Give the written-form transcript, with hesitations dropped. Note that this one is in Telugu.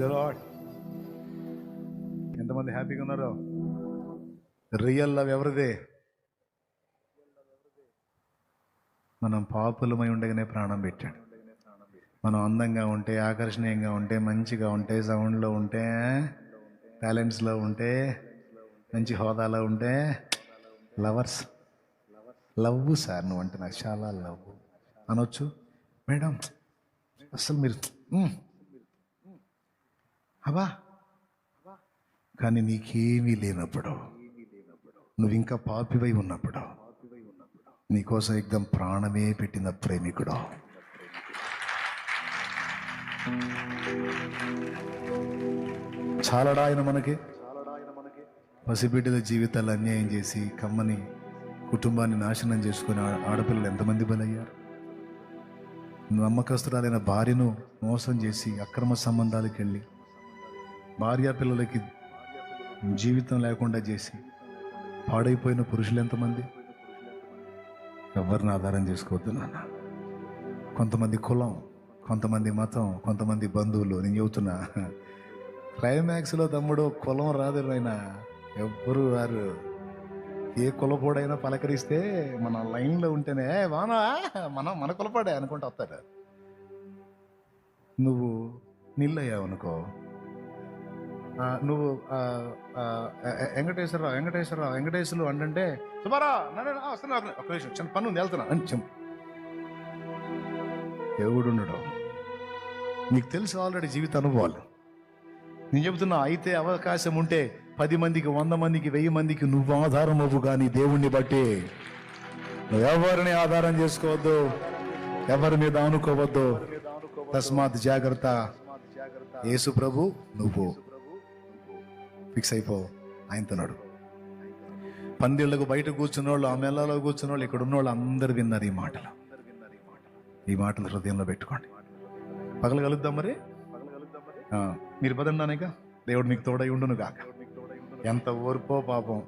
The lord. ఎంతమంది హ్యాపీగా ఉన్నారు? రియల్ లవ్ ఎవరిదే? మనం పాపులమై ఉండగానే ప్రాణం పెట్టాడు. మనం అందంగా ఉంటే, ఆకర్షణీయంగా ఉంటే, మంచిగా ఉంటే, సౌండ్లో ఉంటే, టాలెంట్స్లో ఉంటే, మంచి హోదాలో ఉంటే లవర్స్. లవ్ సార్ నువ్వు అంటే నాకు చాలా లవ్ అనొచ్చు మేడం. అసలు మీరు అవా. కానీ నీకేమీ లేనప్పుడు, నువ్వు ఇంకా పాపివై ఉన్నప్పుడు, నీకోసం ఎగ్దం ప్రాణమే పెట్టిన ప్రేమికుడు. చాలడా ఆయన మనకి? పసిబిడ్డల జీవితాలు అన్యాయం చేసి కమ్మని కుటుంబాన్ని నాశనం చేసుకుని ఆడపిల్లలు ఎంతమంది బలయ్యారు? నమ్మకస్తురాలైన భార్యను మోసం చేసి అక్రమ సంబంధాలకు వెళ్ళి భార్య పిల్లలకి జీవితం లేకుండా చేసి పాడైపోయిన పురుషులు ఎంతమంది? ఎవరిని ఆధారం చేసుకోవద్దు నాన్న. కొంతమంది కులం, కొంతమంది మతం, కొంతమంది బంధువులు. నేను చెబుతున్నా, క్లైమాక్స్లో తమ్ముడు కులం రాదు నాయన, ఎవ్వరూ రారు. ఏ కులపోడైనా పలకరిస్తే మన లైన్లో ఉంటేనే వానా మన కులపాడే అనుకుంటూ వస్తాడు. నువ్వు నిల్లయ్యావు అనుకో, నువ్వు వెంకటేశ్వరరావు అంటే సుమారా వస్తున్నా, ఒక నిమిషం చిన్న పని ఉంది వెళ్తున్నా అని ఎవడుండడం. నీకు తెలుసు ఆల్రెడీ జీవిత అనుభవాలు. నేను చెబుతున్నా, అయితే అవకాశం ఉంటే 10 మందికి, 100 మందికి, 1000 మందికి నువ్వు ఆధారం అవ్వు. కానీ దేవుణ్ణి బట్టి నువ్వు ఎవరిని ఆధారం చేసుకోవద్దు, ఎవరి మీద ఆనుకోవద్దు. తస్మాత్ జాగ్రత్త. యేసు ప్రభు నువ్వు ఫిక్స్ అయిపో, ఆయనతోనాడు. పందిళ్లకు బయట కూర్చున్న వాళ్ళు, ఆ మెల్లలో కూర్చున్న వాళ్ళు, ఇక్కడ ఉన్న వాళ్ళు అందరు విన్నారు ఈ మాటలు. ఈ మాటలు హృదయంలో పెట్టుకోండి. పగలు కలుద్దాం మరి. మీరు పదండానిక దేవుడు మీకు తోడై ఉండును గాక. ఎంత ఓర్పో పాపం.